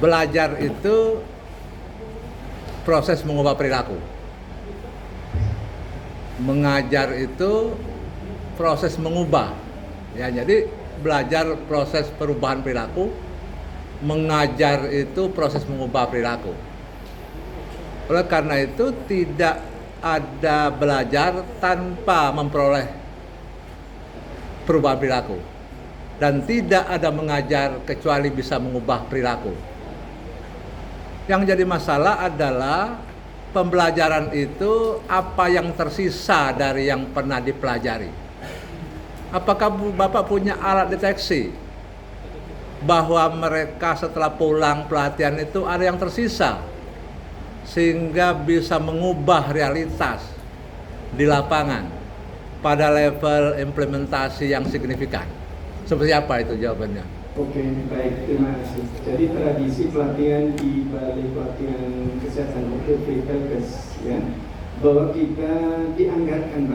belajar itu proses mengubah perilaku. Mengajar itu proses mengubah. Ya, jadi belajar proses perubahan perilaku, mengajar itu proses mengubah perilaku. Oleh karena itu tidak ada belajar tanpa memperoleh perubahan perilaku. Dan tidak ada mengajar kecuali bisa mengubah perilaku. Yang jadi masalah adalah pembelajaran itu apa yang tersisa dari yang pernah dipelajari. Apakah Bapak punya alat deteksi bahwa mereka setelah pulang pelatihan itu ada yang tersisa sehingga bisa mengubah realitas di lapangan pada level implementasi yang signifikan? Seperti apa itu jawabannya? Oke, baik, terima kasih. Jadi tradisi pelatihan di Balai Pelatihan Kesehatan itu Fritalkes, ya, bahwa kita dianggarkan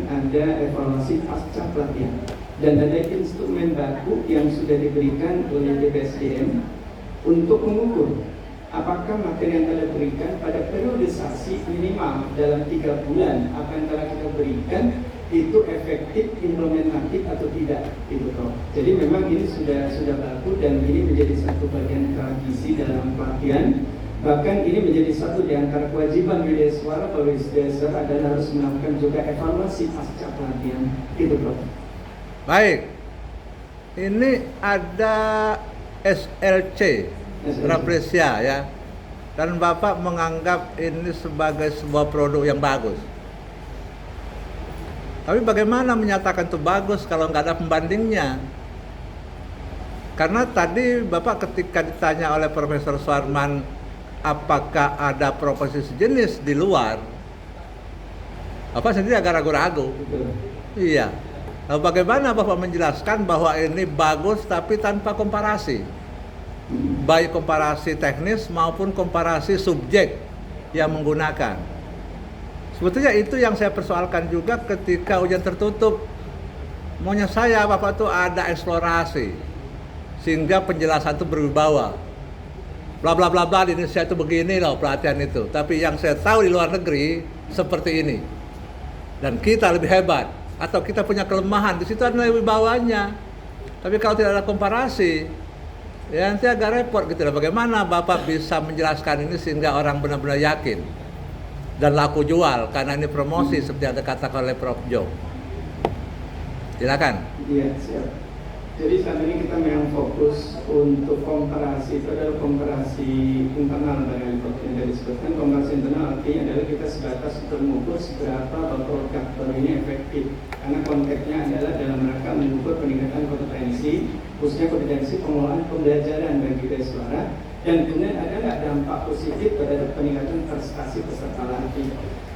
ada evaluasi pasca pelatihan dan ada instrumen baku yang sudah diberikan oleh DPSDM untuk mengukur apakah materi yang telah diberikan pada periodisasi minimal dalam 3 bulan apa yang telah kita berikan itu efektif, implementatif atau tidak, gitu Prof. Jadi memang ini sudah baku dan ini menjadi satu bagian tradisi dalam pelatihan. Bahkan ini menjadi satu di antara kewajiban Wideswara bahwa Wideswara adalah harus melakukan juga evaluasi pasca pelatihan, gitu Prof. Baik, ini ada SLC, Rapresia ya, dan Bapak menganggap ini sebagai sebuah produk yang bagus. Tapi bagaimana menyatakan itu bagus kalau nggak ada pembandingnya? Karena tadi Bapak ketika ditanya oleh Profesor Suarman apakah ada profesi sejenis di luar, Bapak sendiri agak ragu-ragu. Iya. Lalu bagaimana Bapak menjelaskan bahwa ini bagus tapi tanpa komparasi? Baik komparasi teknis maupun komparasi subjek yang menggunakan. Sebetulnya itu yang saya persoalkan juga ketika ujian tertutup. Maunya saya Bapak tuh ada eksplorasi sehingga penjelasan itu berwibawa. Bla bla bla bla di Indonesia itu begini loh pelatihan itu. Tapi yang saya tahu di luar negeri seperti ini. Dan kita lebih hebat atau kita punya kelemahan di situ adalah wibawanya. Tapi kalau tidak ada komparasi, ya nanti agak repot gitu. Bagaimana Bapak bisa menjelaskan ini sehingga orang benar-benar yakin dan laku jual karena ini promosi seperti yang dikatakan oleh Prof. Jo. Silakan. Iya, siap. Jadi saat ini kita memang fokus untuk komparasi, itu adalah komparasi internal dari yang disebutkan. Komparasi internal artinya adalah kita sebatas untuk mengukur seberapa produk baru ini efektif. Karena konteksnya adalah dalam rangka mengukur peningkatan kompetensi, khususnya kompetensi pengelolaan pembelajaran bagi siswa. Dan kemudian ada nggak dampak positif terhadap peningkatan prestasi peserta latih.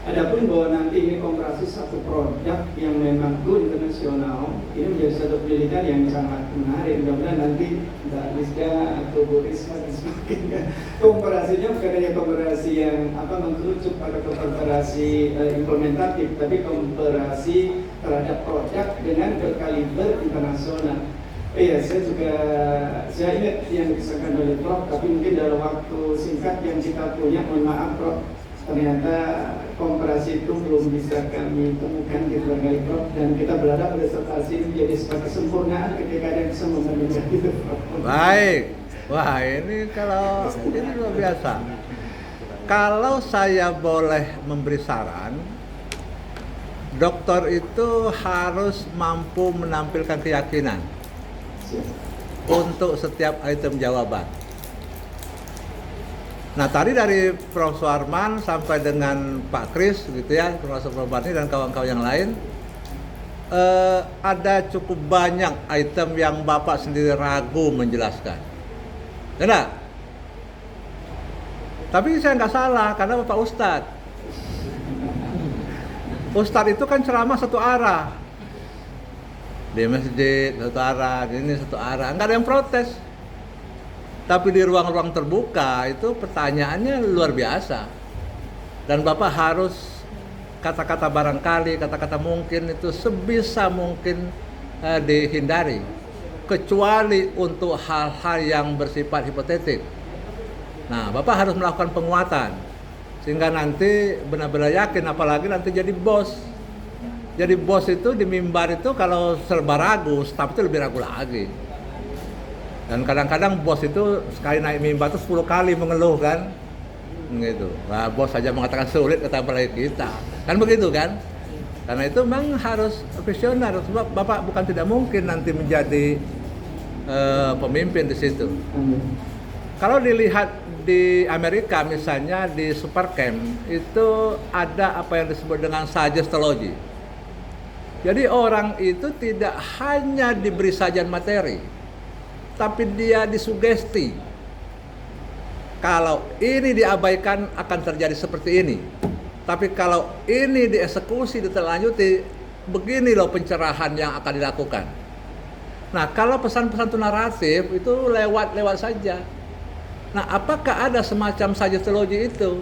Adapun bahwa nanti ini komparasi satu produk yang memang go internasional, ini menjadi satu penelitian yang sangat menarik. Mudah-mudahan nanti Mbak Rizka atau Bu Rizka semakin komparasinya bukan hanya komparasi yang mengkerucut pada komparasi implementatif, tapi komparasi terhadap produk dengan berkaliber internasional. Iya, saya ingat yang disampaikan oleh Prof, tapi mungkin dalam waktu singkat yang kita punya, mohon maaf Prof, ternyata komparasi itu belum bisa kami temukan di berbagai Prof, dan kita berharap reservasi ini menjadi sebagai kesempurnaan ketika ada yang bisa membandingkan itu Prof. Baik, wah ini luar biasa. Kalau saya boleh memberi saran, dokter itu harus mampu menampilkan keyakinan untuk setiap item jawaban. Nah tadi dari Prof. Suarman sampai dengan Pak Kris gitu ya, termasuk Prof. Barni dan kawan-kawan yang lain, ada cukup banyak item yang Bapak sendiri ragu menjelaskan. Enggak? Tapi saya nggak salah karena Bapak Ustadz. Ustadz itu kan ceramah satu arah. Di masjid satu arah, ini satu arah, nggak ada yang protes. Tapi di ruang-ruang terbuka itu pertanyaannya luar biasa. Dan Bapak harus kata-kata barangkali, kata-kata mungkin itu sebisa mungkin dihindari. kecuali untuk hal-hal yang bersifat hipotetik. Nah, Bapak harus melakukan penguatan sehingga nanti benar-benar yakin, apalagi nanti jadi bos. Jadi bos itu di mimbar itu kalau serba ragu, staf itu lebih ragu lagi. Dan kadang-kadang bos itu sekali naik mimbar itu 10 kali mengeluh kan. Gitu. Nah, bos saja mengatakan sulit, kata apalagi kita. Kan begitu kan? Karena itu memang harus visioner. Sebab Bapak bukan tidak mungkin nanti menjadi pemimpin di situ. Kalau dilihat di Amerika misalnya di Supercamp itu ada apa yang disebut dengan suggestology. Jadi orang itu tidak hanya diberi sajian materi, tapi dia disugesti. Kalau ini diabaikan akan terjadi seperti ini. Tapi kalau ini dieksekusi, ditindaklanjuti, begini loh pencerahan yang akan dilakukan. Nah, kalau pesan-pesan itu naratif itu lewat saja. Nah, apakah ada semacam suggestology itu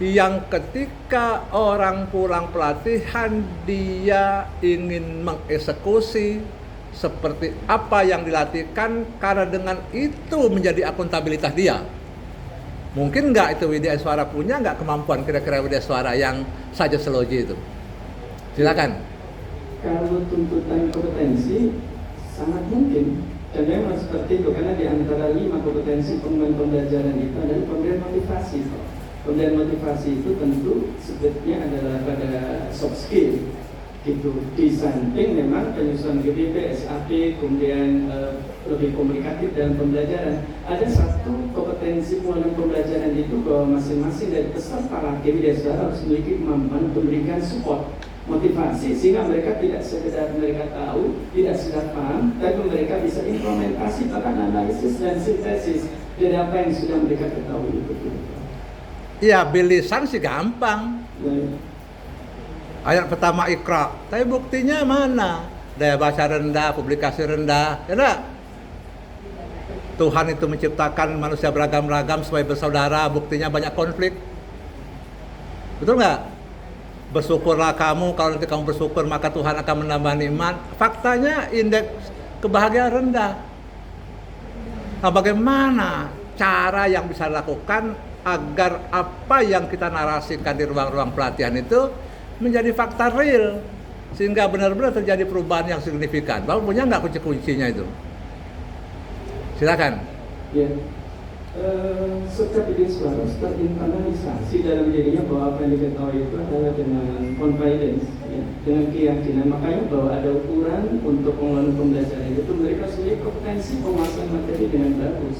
yang ketika orang pulang pelatihan dia ingin mengeksekusi seperti apa yang dilatihkan, karena dengan itu menjadi akuntabilitas dia. Mungkin nggak itu Widya Iswara punya nggak kemampuan kira-kira Widya Iswara yang suggestology itu? Silakan. Kalau tuntutan kompetensi sangat mungkin, dan memang seperti itu, karena di antara 5 kompetensi pengembangan pembelajaran itu adalah pemberian motivasi. Pemberian motivasi itu tentu sebetulnya adalah pada soft skill gitu. Di samping memang penyusunan GBP, SAP, kemudian lebih komunikatif dalam pembelajaran. Ada satu kompetensi pengembangan pembelajaran itu bahwa masing-masing dari peserta laki harus memiliki kemampuan memberikan support, motivasi, sehingga mereka tidak sekedar mereka tahu, tidak sekedar paham, tapi mereka bisa implementasi, bahkan analisis dan sintesis dari apa yang sudah mereka ketahui itu. Iya, bilisan sih gampang. Ayat pertama Iqra, tapi buktinya mana? Daya baca rendah, publikasi rendah, ya enggak? Tuhan itu menciptakan manusia beragam-ragam supaya bersaudara, buktinya banyak konflik. Betul nggak? Bersyukurlah kamu, kalau nanti kamu bersyukur maka Tuhan akan menambah nikmat. Faktanya indeks kebahagiaan rendah. Nah, bagaimana cara yang bisa dilakukan agar apa yang kita narasikan di ruang-ruang pelatihan itu menjadi fakta real, sehingga benar-benar terjadi perubahan yang signifikan. Bapak punya nggak kunci-kuncinya itu? Silakan. Ya. Setiap ide suara terinternalisasi dalam dirinya bahwa apa yang diketahui itu adalah dengan confidence, ya, dengan keyakinan. Makanya bahwa ada ukuran untuk pengelolaan pembelajaran itu, mereka memiliki kompetensi penguasaan materi dengan bagus.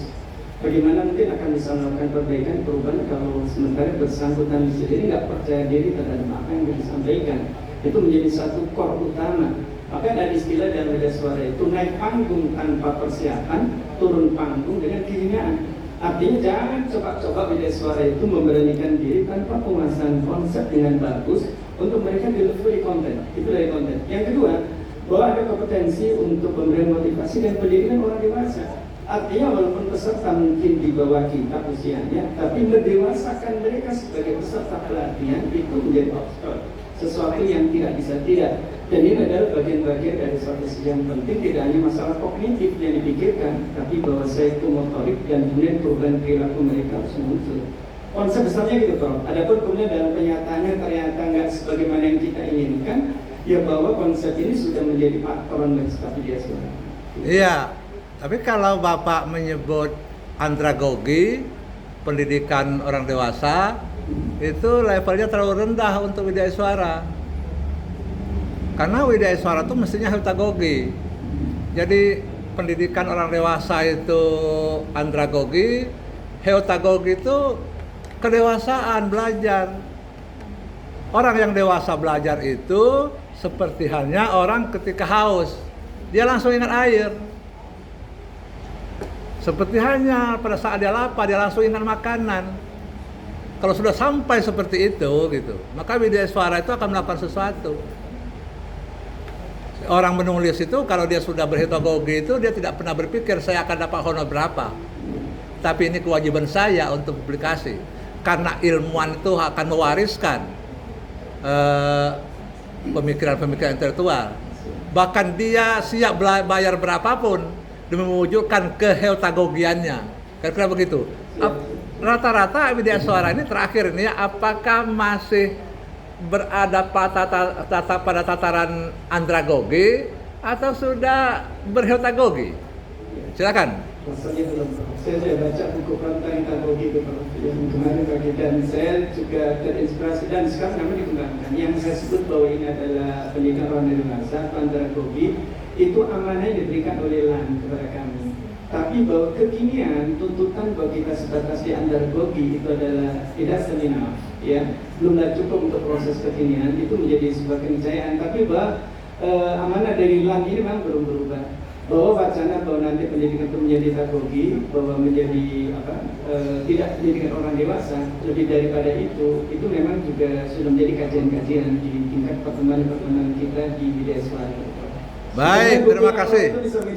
Bagaimana mungkin akan bisa melakukan perbaikan perubahan kalau sementara bersangkutan sendiri nggak percaya diri terhadap apa yang disampaikan. Itu menjadi satu core utama. Maka ada istilah dalam media suara itu naik panggung tanpa persiapan, turun panggung dengan kehinaan. Artinya jangan coba-coba media suara itu memberanikan diri tanpa penguasaan konsep dengan bagus untuk mereka delivery konten. Itu dari konten. Yang kedua, bahwa ada kompetensi untuk pemberian motivasi dan pendidikan orang dewasa. Artinya walaupun peserta mungkin di bawah kita usianya, tapi mendewasakan mereka sebagai peserta pelatihan itu menjadi sesuatu yang tidak bisa tidak. Dan ini adalah bagian-bagian dari suatu yang penting, tidak hanya masalah kognitif yang dipikirkan, tapi bahwa psikomotorik dan kemudian perubahan perilaku mereka harus muncul. Konsep besarnya gitu Prof. Adapun kemudian dalam kenyataannya ternyata nggak sebagaimana yang kita inginkan, ya bahwa konsep ini sudah menjadi faktor bagi dia semua. Iya, tapi kalau Bapak menyebut andragogi, pendidikan orang dewasa, itu levelnya terlalu rendah untuk Widya Iswara. Karena Widya Iswara itu mestinya heutagogi. Jadi pendidikan orang dewasa itu andragogi, heutagogi itu kedewasaan, belajar. Orang yang dewasa belajar itu seperti halnya orang ketika haus, dia langsung ingat air. Seperti halnya pada saat dia lapar, dia langsung ingat makanan. Kalau sudah sampai seperti itu, gitu, maka Widya Iswara itu akan melakukan sesuatu. Orang menulis itu kalau dia sudah berheutagogi itu dia tidak pernah berpikir saya akan dapat honor berapa. Tapi ini kewajiban saya untuk publikasi. Karena ilmuwan itu akan mewariskan pemikiran-pemikiran intelektual. bahkan dia siap bayar berapapun demi mewujudkan keheutagogiannya. Kira-kira begitu. Rata-rata media suara ini terakhir ini apakah masih berada pada tataran andragogi atau sudah berheutagogi? Silakan. Rasanya belum. Saya sudah baca buku tentang andragogi itu yang kemarin bagi, dan saya juga terinspirasi dan sekarang namanya dikembangkan. Yang saya sebut bahwa ini adalah pendidikan orang dewasa atau andragogi, itu amanah yang diberikan oleh LAN kepada kami. Tapi bahwa kekinian tuntutan bahwa kita sebatas di andragogi itu adalah tidak enough, ya, belumlah cukup untuk proses kekinian, itu menjadi sebuah keniscayaan. Tapi bahwa amanah dari LAN ini memang belum berubah. Bahwa wacana bahwa nanti pendidikan itu menjadi pedagogi, bahwa menjadi tidak pendidikan orang dewasa, lebih daripada itu memang juga sudah menjadi kajian-kajian di tingkat pertemuan-pertemuan kita di media suara. Baik, terima kasih.